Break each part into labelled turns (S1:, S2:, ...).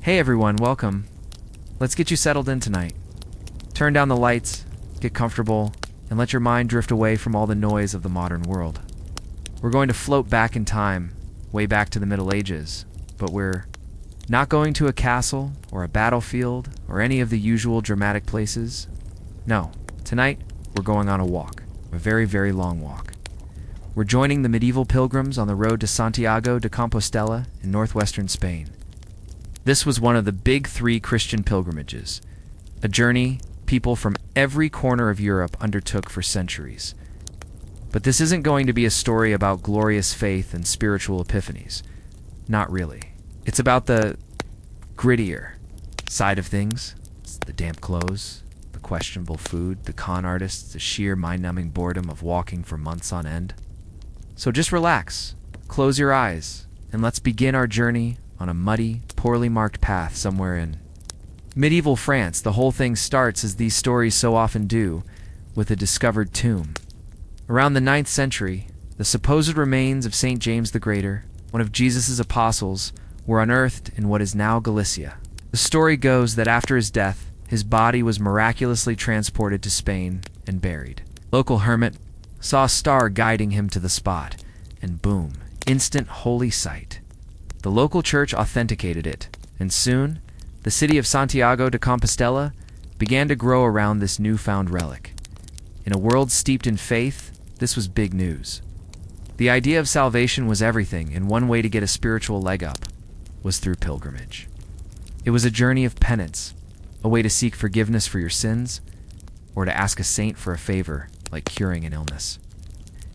S1: Hey everyone, welcome. Let's get you settled in tonight. Turn down the lights, get comfortable, and let your mind drift away from all the noise of the modern world. We're going to float back in time, way back to the Middle Ages, but we're not going to a castle or a battlefield or any of the usual dramatic places. No, tonight we're going on a walk, a very, very long walk. We're joining the medieval pilgrims on the road to Santiago de Compostela in northwestern Spain. This was one of the big three Christian pilgrimages, a journey people from every corner of Europe undertook for centuries. But this isn't going to be a story about glorious faith and spiritual epiphanies. Not really. It's about the grittier side of things. It's the damp clothes, the questionable food, the con artists, the sheer mind-numbing boredom of walking for months on end. So just relax, close your eyes, and let's begin our journey on a muddy, poorly marked path somewhere in medieval France. The whole thing starts, as these stories so often do, with a discovered tomb. Around the 9th century, the supposed remains of St. James the Greater, one of Jesus' apostles, were unearthed in what is now Galicia. The story goes that after his death, his body was miraculously transported to Spain and buried. Local hermit saw a star guiding him to the spot, and boom, instant holy sight. The local church authenticated it, and soon, the city of Santiago de Compostela began to grow around this newfound relic. In a world steeped in faith, this was big news. The idea of salvation was everything, and one way to get a spiritual leg up was through pilgrimage. It was a journey of penance, a way to seek forgiveness for your sins, or to ask a saint for a favor, like curing an illness.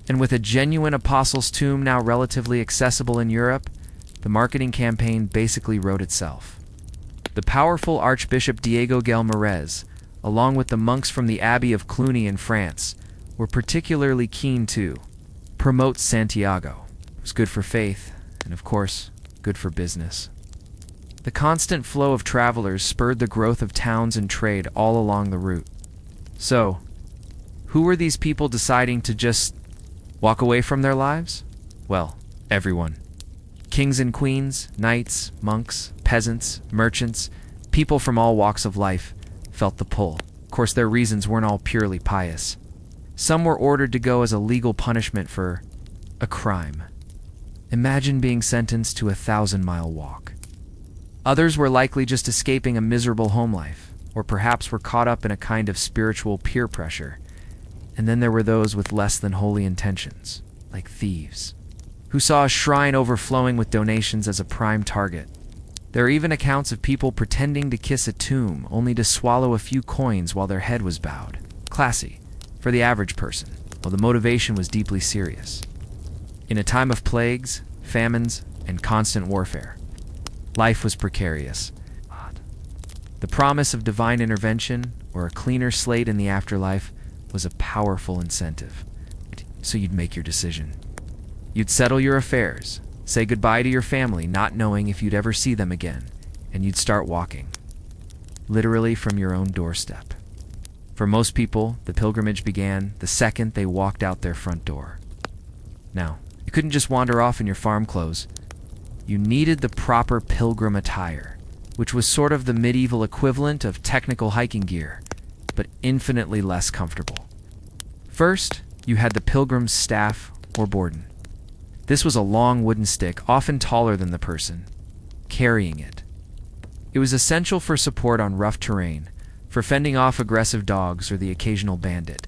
S1: And with a genuine apostle's tomb now relatively accessible in Europe, the marketing campaign basically wrote itself. The powerful Archbishop Diego Gelmarez, along with the monks from the Abbey of Cluny in France, were particularly keen to promote Santiago. It was good for faith, and of course, good for business. The constant flow of travelers spurred the growth of towns and trade all along the route. So, who were these people deciding to just walk away from their lives? Well, everyone. Kings and queens, knights, monks, peasants, merchants, people from all walks of life felt the pull. Of course, their reasons weren't all purely pious. Some were ordered to go as a legal punishment for a crime. Imagine being sentenced to a 1,000-mile walk. Others were likely just escaping a miserable home life, or perhaps were caught up in a kind of spiritual peer pressure. And then there were those with less than holy intentions, like thieves, who saw a shrine overflowing with donations as a prime target. There are even accounts of people pretending to kiss a tomb only to swallow a few coins while their head was bowed. Classy, for the average person, while the motivation was deeply serious. In a time of plagues, famines, and constant warfare, life was precarious. The promise of divine intervention, or a cleaner slate in the afterlife, was a powerful incentive. So you'd make your decision. You'd settle your affairs, say goodbye to your family, not knowing if you'd ever see them again, and you'd start walking, literally from your own doorstep. For most people, the pilgrimage began the second they walked out their front door. Now, you couldn't just wander off in your farm clothes. You needed the proper pilgrim attire, which was sort of the medieval equivalent of technical hiking gear, but infinitely less comfortable. First, you had the pilgrim's staff or borden. This was a long wooden stick, often taller than the person carrying it. It was essential for support on rough terrain, for fending off aggressive dogs or the occasional bandit,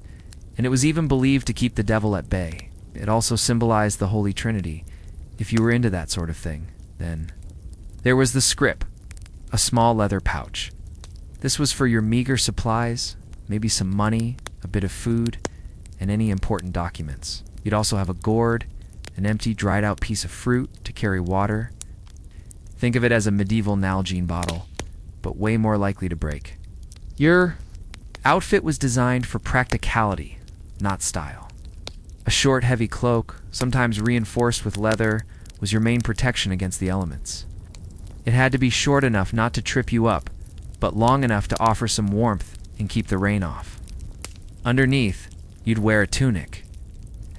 S1: and it was even believed to keep the devil at bay. It also symbolized the Holy Trinity. If you were into that sort of thing, then there was the scrip, a small leather pouch. This was for your meager supplies, maybe some money, a bit of food, and any important documents. You'd also have a gourd, an empty, dried-out piece of fruit to carry water. Think of it as a medieval Nalgene bottle, but way more likely to break. Your outfit was designed for practicality, not style. A short, heavy cloak, sometimes reinforced with leather, was your main protection against the elements. It had to be short enough not to trip you up, but long enough to offer some warmth and keep the rain off. Underneath, you'd wear a tunic.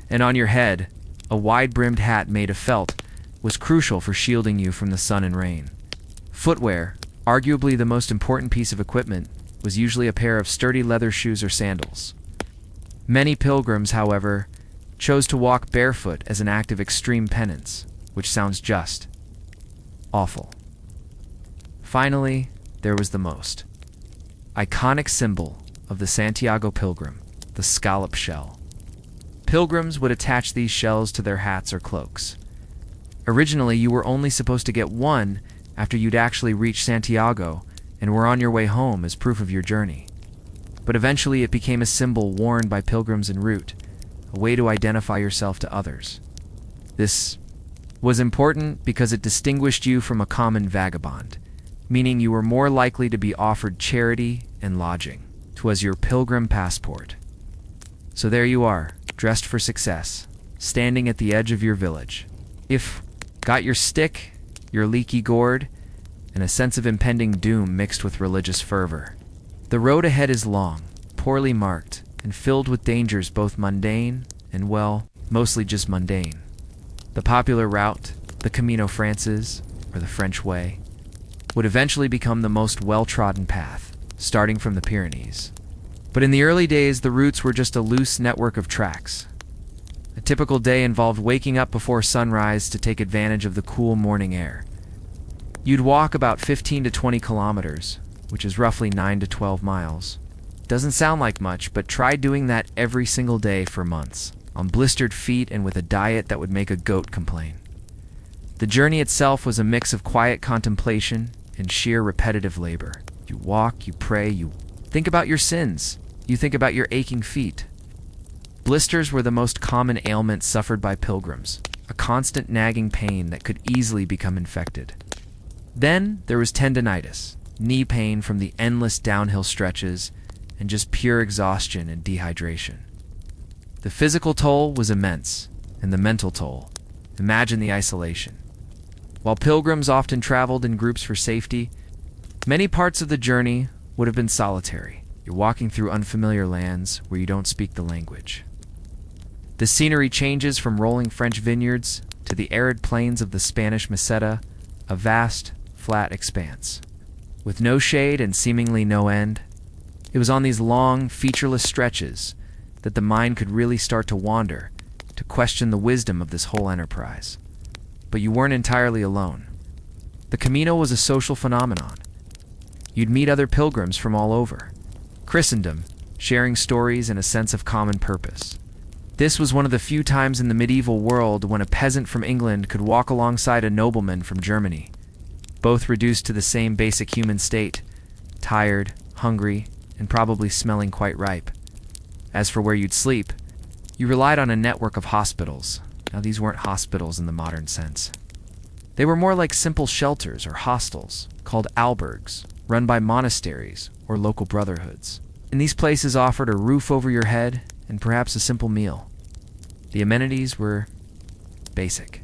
S1: And on your head, a wide-brimmed hat made of felt was crucial for shielding you from the sun and rain. Footwear Arguably the most important piece of equipment was usually a pair of sturdy leather shoes or sandals. Many pilgrims, however, chose to walk barefoot as an act of extreme penance, which sounds just awful. Finally, there was the most iconic symbol of the Santiago pilgrim, the scallop shell. Pilgrims would attach these shells to their hats or cloaks. Originally, you were only supposed to get one after you'd actually reached Santiago and were on your way home as proof of your journey. But eventually it became a symbol worn by pilgrims en route, a way to identify yourself to others. This was important because it distinguished you from a common vagabond, meaning you were more likely to be offered charity and lodging. 'Twas your pilgrim passport. So there you are, dressed for success, standing at the edge of your village. If got your stick, your leaky gourd, and a sense of impending doom mixed with religious fervor. The road ahead is long, poorly marked, and filled with dangers both mundane and, well, mostly just mundane. The popular route, the Camino Frances, or the French Way, would eventually become the most well-trodden path, starting from the Pyrenees. But in the early days, the routes were just a loose network of tracks. A typical day involved waking up before sunrise to take advantage of the cool morning air. You'd walk about 15 to 20 kilometers, which is roughly 9 to 12 miles. Doesn't sound like much, but try doing that every single day for months, on blistered feet and with a diet that would make a goat complain. The journey itself was a mix of quiet contemplation and sheer repetitive labor. You walk, you pray, you think about your sins, you think about your aching feet. Blisters were the most common ailment suffered by pilgrims, a constant nagging pain that could easily become infected. Then there was tendinitis, knee pain from the endless downhill stretches, and just pure exhaustion and dehydration. The physical toll was immense, and the mental toll. Imagine the isolation. While pilgrims often traveled in groups for safety, many parts of the journey would have been solitary. You're walking through unfamiliar lands where you don't speak the language. The scenery changes from rolling French vineyards to the arid plains of the Spanish Meseta, a vast, flat expanse. With no shade and seemingly no end, it was on these long, featureless stretches that the mind could really start to wander, to question the wisdom of this whole enterprise. But you weren't entirely alone. The Camino was a social phenomenon. You'd meet other pilgrims from all over Christendom, sharing stories and a sense of common purpose. This was one of the few times in the medieval world when a peasant from England could walk alongside a nobleman from Germany, both reduced to the same basic human state, tired, hungry, and probably smelling quite ripe. As for where you'd sleep, you relied on a network of hospitals. Now, these weren't hospitals in the modern sense. They were more like simple shelters or hostels, called albergues, run by monasteries or local brotherhoods. And these places offered a roof over your head and perhaps a simple meal. The amenities were basic.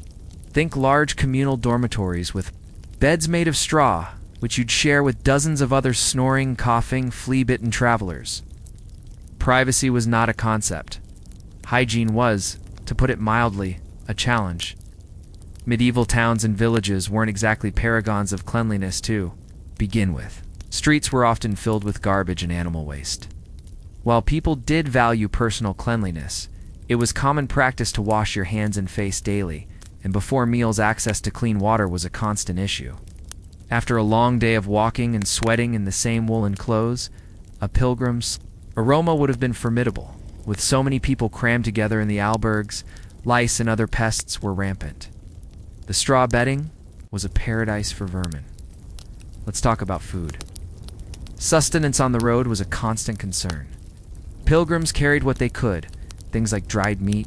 S1: Think large communal dormitories with beds made of straw, which you'd share with dozens of other snoring, coughing, flea-bitten travelers. Privacy was not a concept. Hygiene was, to put it mildly, a challenge. Medieval towns and villages weren't exactly paragons of cleanliness to begin with. Streets were often filled with garbage and animal waste. While people did value personal cleanliness, it was common practice to wash your hands and face daily, and before meals access to clean water was a constant issue. After a long day of walking and sweating in the same woolen clothes, a pilgrim's aroma would have been formidable. With so many people crammed together in the albergues, lice and other pests were rampant. The straw bedding was a paradise for vermin. Let's talk about food. Sustenance on the road was a constant concern. Pilgrims carried what they could, things like dried meat,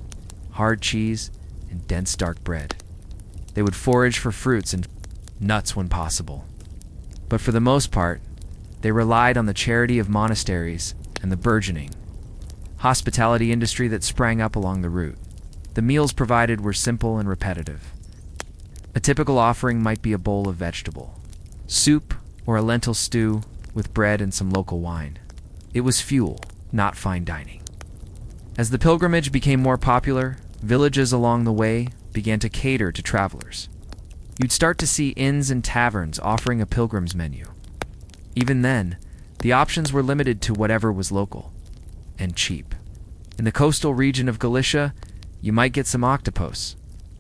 S1: hard cheese, and dense dark bread. They would forage for fruits and nuts when possible. But for the most part, they relied on the charity of monasteries and the burgeoning hospitality industry that sprang up along the route. The meals provided were simple and repetitive. A typical offering might be a bowl of vegetable soup or a lentil stew with bread and some local wine. It was fuel, not fine dining. As the pilgrimage became more popular, villages along the way began to cater to travelers. You'd start to see inns and taverns offering a pilgrim's menu, Even then, the options were limited to whatever was local and cheap. In the coastal region of Galicia, you might get some octopus.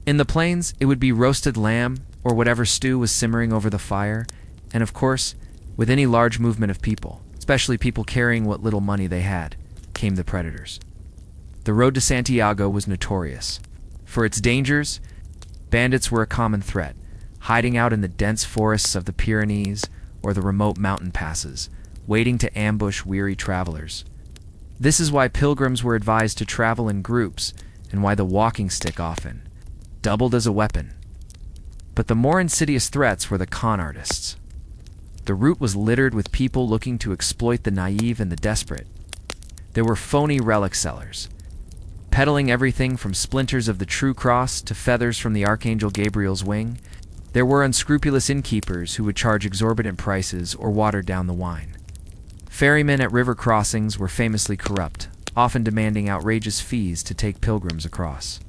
S1: In the plains, it would be roasted lamb or whatever stew was simmering over the fire. And of course, with any large movement of people, especially people carrying what little money they had, came the predators. The road to Santiago was notorious. For its dangers, bandits were a common threat, hiding out in the dense forests of the Pyrenees or the remote mountain passes, waiting to ambush weary travelers. This is why pilgrims were advised to travel in groups and why the walking stick often doubled as a weapon. But the more insidious threats were the con artists. The route was littered with people looking to exploit the naive and the desperate. There were phony relic sellers, peddling everything from splinters of the true cross to feathers from the Archangel Gabriel's wing. There were unscrupulous innkeepers who would charge exorbitant prices or water down the wine. Ferrymen at river crossings were famously corrupt, often demanding outrageous fees to take pilgrims across.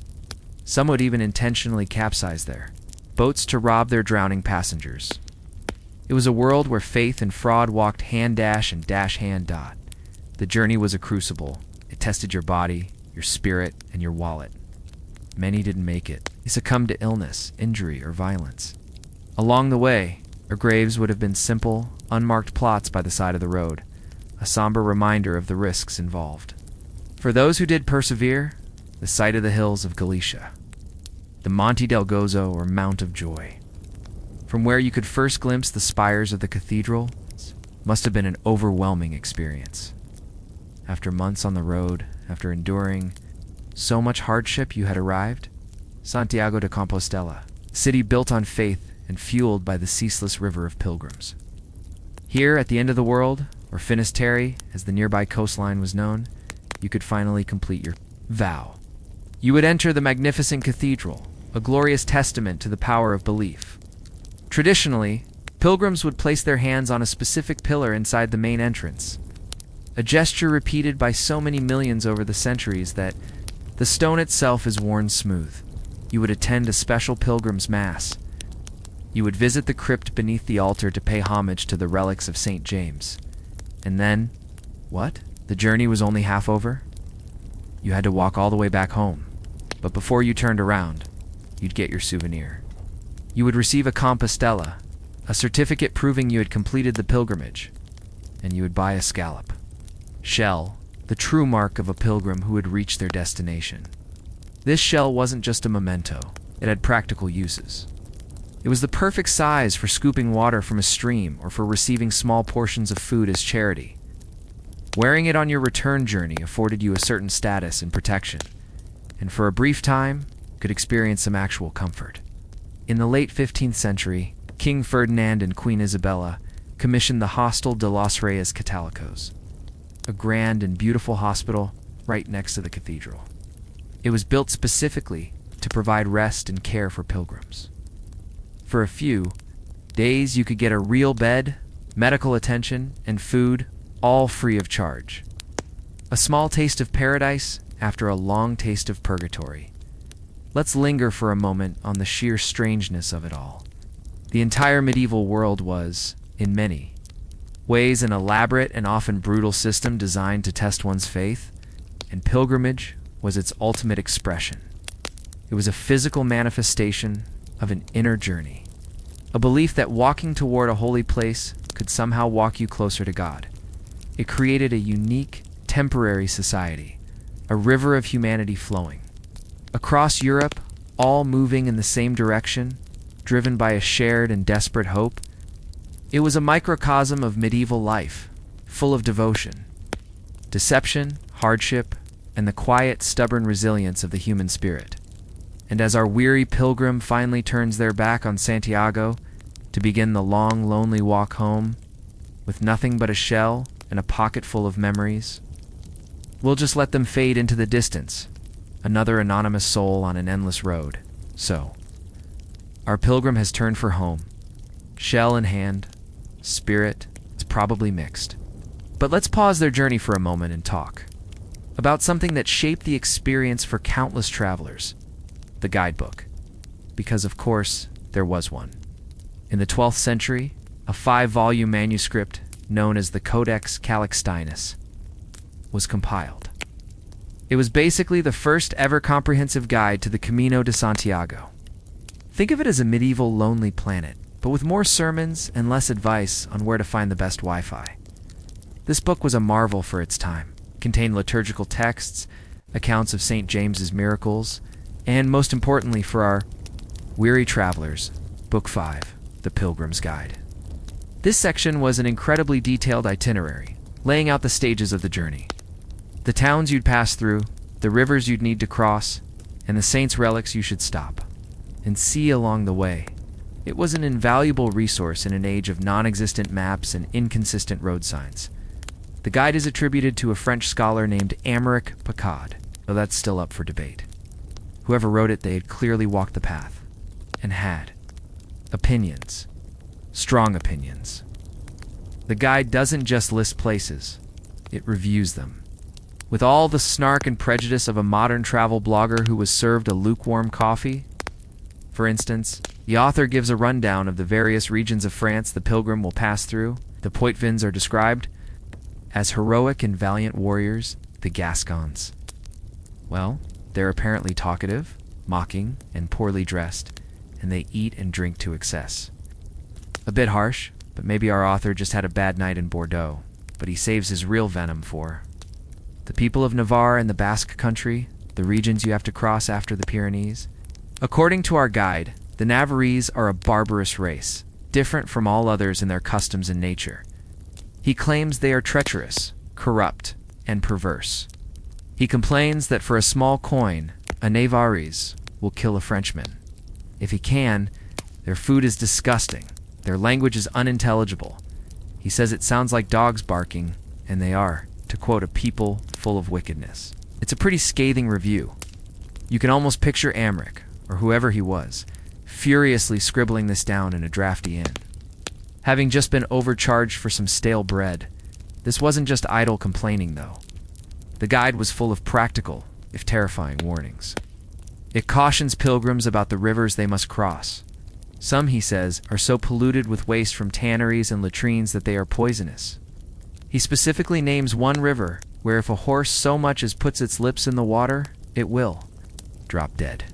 S1: Some would even intentionally capsize their boats to rob their drowning passengers. It was a world where faith and fraud walked hand dash and dash hand dot. The journey was a crucible. It tested your body, your spirit, and your wallet. Many didn't make it. They succumbed to illness, injury, or violence. Along the way, their graves would have been simple, unmarked plots by the side of the road, a somber reminder of the risks involved. For those who did persevere, the sight of the hills of Galicia, the Monte del Gozo or Mount of Joy, from where you could first glimpse the spires of the cathedral, must have been an overwhelming experience. After months on the road, after enduring so much hardship, you had arrived. Santiago de Compostela, a city built on faith and fueled by the ceaseless river of pilgrims. Here, at the end of the world, or Finisterre, as the nearby coastline was known, you could finally complete your vow. You would enter the magnificent cathedral, a glorious testament to the power of belief. Traditionally, pilgrims would place their hands on a specific pillar inside the main entrance, a gesture repeated by so many millions over the centuries that the stone itself is worn smooth. You would attend a special pilgrim's mass. You would visit the crypt beneath the altar to pay homage to the relics of St. James. And then, what? The journey was only half over? You had to walk all the way back home. But before you turned around, you'd get your souvenir. You would receive a Compostela, a certificate proving you had completed the pilgrimage, and you would buy a scallop shell, the true mark of a pilgrim who had reached their destination. This shell wasn't just a memento, it had practical uses. It was the perfect size for scooping water from a stream or for receiving small portions of food as charity. Wearing it on your return journey afforded you a certain status and protection, and for a brief time, could experience some actual comfort. In the late 15th century, King Ferdinand and Queen Isabella commissioned the Hostel de los Reyes Católicos, a grand and beautiful hospital right next to the cathedral. It was built specifically to provide rest and care for pilgrims. For a few days, you could get a real bed, medical attention, and food, all free of charge. A small taste of paradise after a long taste of purgatory. Let's linger for a moment on the sheer strangeness of it all. The entire medieval world was, in many ways, an elaborate and often brutal system designed to test one's faith, and pilgrimage was its ultimate expression. It was a physical manifestation of an inner journey, a belief that walking toward a holy place could somehow walk you closer to God. It created a unique, temporary society, a river of humanity flowing across Europe, all moving in the same direction, driven by a shared and desperate hope. It was a microcosm of medieval life, full of devotion, deception, hardship, and the quiet, stubborn resilience of the human spirit. And as our weary pilgrim finally turns their back on Santiago to begin the long, lonely walk home, with nothing but a shell and a pocket full of memories, we'll just let them fade into the distance, another anonymous soul on an endless road. So, our pilgrim has turned for home, shell in hand, spirit is probably mixed. But let's pause their journey for a moment and talk about something that shaped the experience for countless travelers, the guidebook. Because, of course, there was one. In the 12th century, a 5-volume manuscript known as the Codex Calixtinus, was compiled. It was basically the first ever comprehensive guide to the Camino de Santiago. Think of it as a medieval Lonely Planet, but with more sermons and less advice on where to find the best Wi-Fi. This book was a marvel for its time. It contained liturgical texts, accounts of St. James's miracles, and most importantly for our weary travelers, Book 5, The Pilgrim's Guide. This section was an incredibly detailed itinerary, laying out the stages of the journey. The towns you'd pass through, the rivers you'd need to cross, and the saints' relics you should stop and see along the way. It was an invaluable resource in an age of non-existent maps and inconsistent road signs. The guide is attributed to a French scholar named Aymeric Picard, though that's still up for debate. Whoever wrote it, they had clearly walked the path and had opinions, strong opinions. The guide doesn't just list places, it reviews them. With all the snark and prejudice of a modern travel blogger who was served a lukewarm coffee, for instance, the author gives a rundown of the various regions of France the pilgrim will pass through. The Poitvins are described as heroic and valiant warriors, the Gascons. Well, they're apparently talkative, mocking, and poorly dressed, and they eat and drink to excess. A bit harsh, but maybe our author just had a bad night in Bordeaux, but he saves his real venom for the people of Navarre and the Basque country, the regions you have to cross after the Pyrenees. According to our guide, the Navarrese are a barbarous race, different from all others in their customs and nature. He claims they are treacherous, corrupt, and perverse. He complains that for a small coin, a Navarrese will kill a Frenchman. If he can, their food is disgusting, their language is unintelligible. He says it sounds like dogs barking, and they are, to quote, a people full of wickedness. It's a pretty scathing review. You can almost picture Aymeric, or whoever he was, furiously scribbling this down in a drafty inn. Having just been overcharged for some stale bread, this wasn't just idle complaining, though. The guide was full of practical, if terrifying, warnings. It cautions pilgrims about the rivers they must cross. Some, he says, are so polluted with waste from tanneries and latrines that they are poisonous. He specifically names one river where if a horse so much as puts its lips in the water, it will drop dead.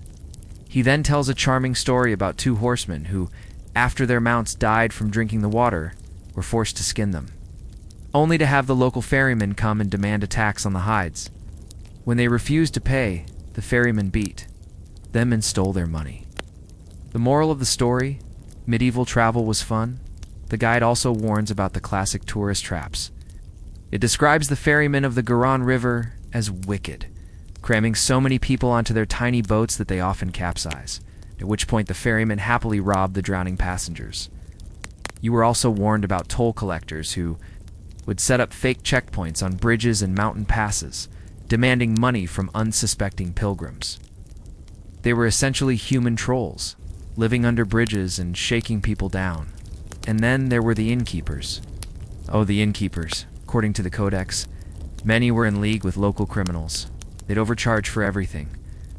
S1: He then tells a charming story about two horsemen who, after their mounts died from drinking the water, were forced to skin them, only to have the local ferryman come and demand a tax on the hides. When they refused to pay, the ferryman beat them and stole their money. The moral of the story: medieval travel was fun. The guide also warns about the classic tourist traps. It describes the ferrymen of the Garonne River as wicked, cramming so many people onto their tiny boats that they often capsize, at which point the ferrymen happily rob the drowning passengers. You were also warned about toll collectors who would set up fake checkpoints on bridges and mountain passes, demanding money from unsuspecting pilgrims. They were essentially human trolls, living under bridges and shaking people down. And then there were the innkeepers. Oh, the innkeepers. According to the Codex, many were in league with local criminals. They'd overcharge for everything,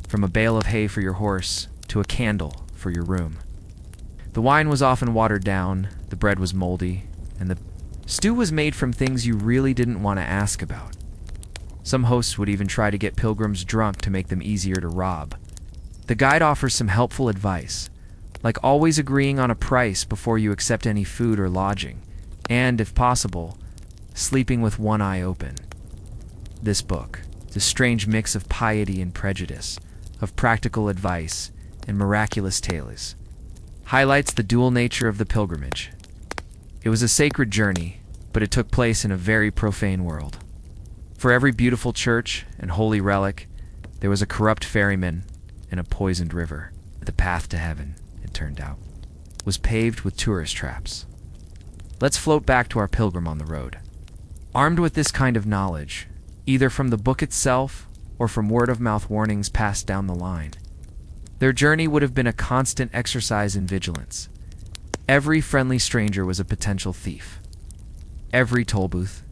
S1: from a bale of hay for your horse to a candle for your room. The wine was often watered down, the bread was moldy, and the stew was made from things you really didn't want to ask about. Some hosts would even try to get pilgrims drunk to make them easier to rob. The guide offers some helpful advice, like always agreeing on a price before you accept any food or lodging, and, if possible, sleeping with one eye open. This book, the strange mix of piety and prejudice, of practical advice and miraculous tales, highlights the dual nature of the pilgrimage. It was a sacred journey, but it took place in a very profane world. For every beautiful church and holy relic, there was a corrupt ferryman and a poisoned river. The path to heaven, it turned out, was paved with tourist traps. Let's float back to our pilgrim on the road. Armed with this kind of knowledge, either from the book itself or from word-of-mouth warnings passed down the line, their journey would have been a constant exercise in vigilance. Every friendly stranger was a potential thief. Every toll booth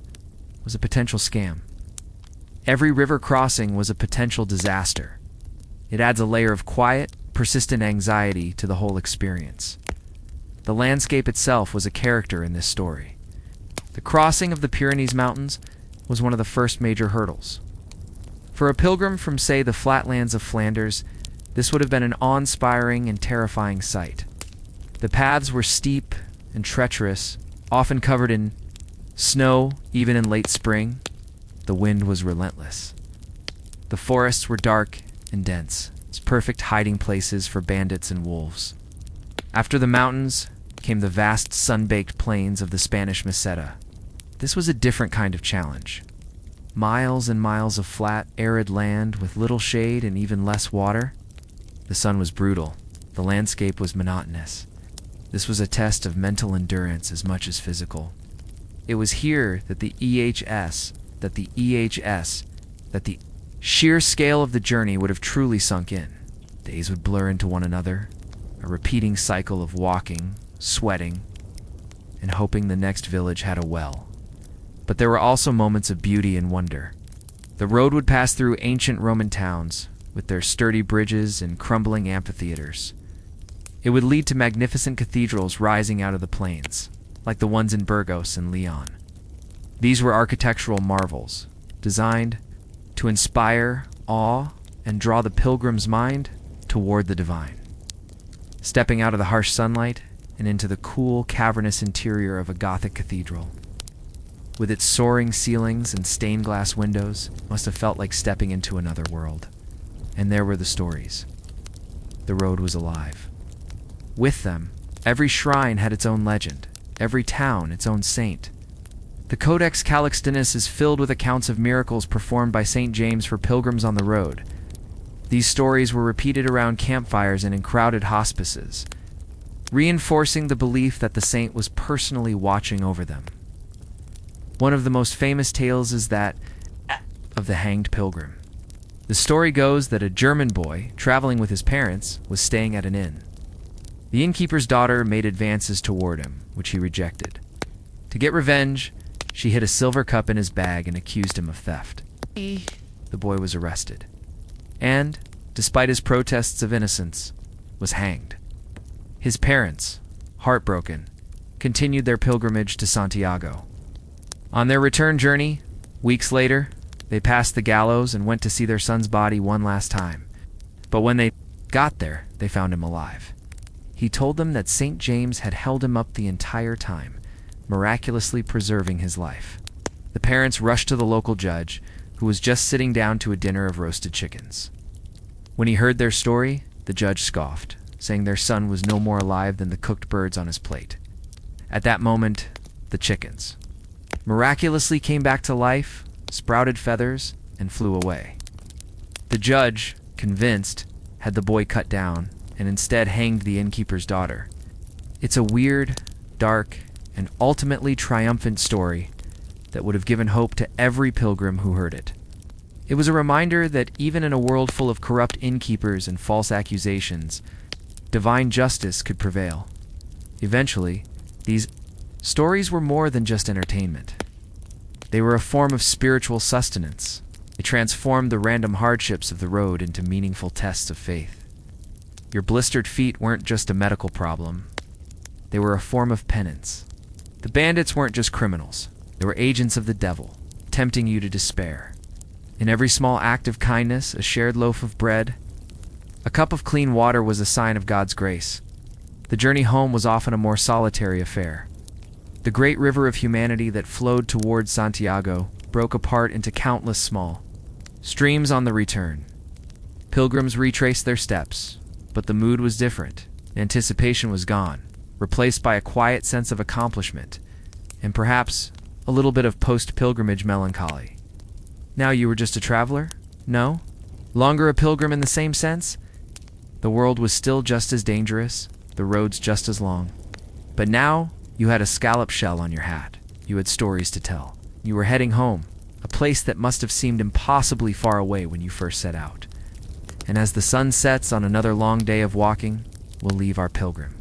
S1: was a potential scam. Every river crossing was a potential disaster. It adds a layer of quiet, persistent anxiety to the whole experience. The landscape itself was a character in this story. The The crossing of the Pyrenees Mountains was one of the first major hurdles. For a pilgrim from, say, the flatlands of Flanders, this would have been an awe-inspiring and terrifying sight. The paths were steep and treacherous, often covered in snow, even in late spring. The wind was relentless. The forests were dark and dense, as perfect hiding places for bandits and wolves. After the mountains came the vast sun-baked plains of the Spanish Meseta. This was a different kind of challenge. Miles and miles of flat, arid land with little shade and even less water. The sun was brutal. The landscape was monotonous. This was a test of mental endurance as much as physical. It was here that the sheer scale of the journey would have truly sunk in. Days would blur into one another, a repeating cycle of walking, sweating, and hoping the next village had a well. But there were also moments of beauty and wonder. The road would pass through ancient Roman towns, with their sturdy bridges and crumbling amphitheaters. It would lead to magnificent cathedrals rising out of the plains, like the ones in Burgos and Leon. These were architectural marvels, designed to inspire awe and draw the pilgrim's mind toward the divine. Stepping out of the harsh sunlight and into the cool, cavernous interior of a Gothic cathedral, with its soaring ceilings and stained glass windows, must have felt like stepping into another world. And there were the stories. The road was alive. With them, every shrine had its own legend, every town its own saint. The Codex Calixtinus is filled with accounts of miracles performed by St. James for pilgrims on the road. These stories were repeated around campfires and in crowded hospices, reinforcing the belief that the saint was personally watching over them. One of the most famous tales is that of the hanged pilgrim. The story goes that a German boy, traveling with his parents, was staying at an inn. The innkeeper's daughter made advances toward him, which he rejected. To get revenge, she hid a silver cup in his bag and accused him of theft. The boy was arrested, and, despite his protests of innocence, was hanged. His parents, heartbroken, continued their pilgrimage to Santiago. On their return journey, weeks later, they passed the gallows and went to see their son's body one last time. But when they got there, they found him alive. He told them that St. James had held him up the entire time, miraculously preserving his life. The parents rushed to the local judge, who was just sitting down to a dinner of roasted chickens. When he heard their story, the judge scoffed, saying their son was no more alive than the cooked birds on his plate. At that moment, the chickens miraculously came back to life, sprouted feathers, and flew away. The judge, convinced, had the boy cut down and instead hanged the innkeeper's daughter. It's a weird, dark, and ultimately triumphant story that would have given hope to every pilgrim who heard it. It was a reminder that even in a world full of corrupt innkeepers and false accusations, divine justice could prevail. Eventually, these stories were more than just entertainment. They were a form of spiritual sustenance. They transformed the random hardships of the road into meaningful tests of faith. Your blistered feet weren't just a medical problem. They were a form of penance. The bandits weren't just criminals. They were agents of the devil, tempting you to despair. In every small act of kindness, a shared loaf of bread, a cup of clean water was a sign of God's grace. The journey home was often a more solitary affair. The great river of humanity that flowed towards Santiago broke apart into countless small streams on the return. Pilgrims retraced their steps, but the mood was different. Anticipation was gone, replaced by a quiet sense of accomplishment, and perhaps a little bit of post-pilgrimage melancholy. Now you were just a traveler? No? Longer a pilgrim in the same sense? The world was still just as dangerous, the roads just as long. But now, you had a scallop shell on your hat. You had stories to tell. You were heading home, a place that must have seemed impossibly far away when you first set out. And as the sun sets on another long day of walking, we'll leave our pilgrim.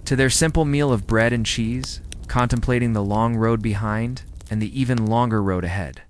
S1: To their simple meal of bread and cheese, contemplating the long road behind and the even longer road ahead.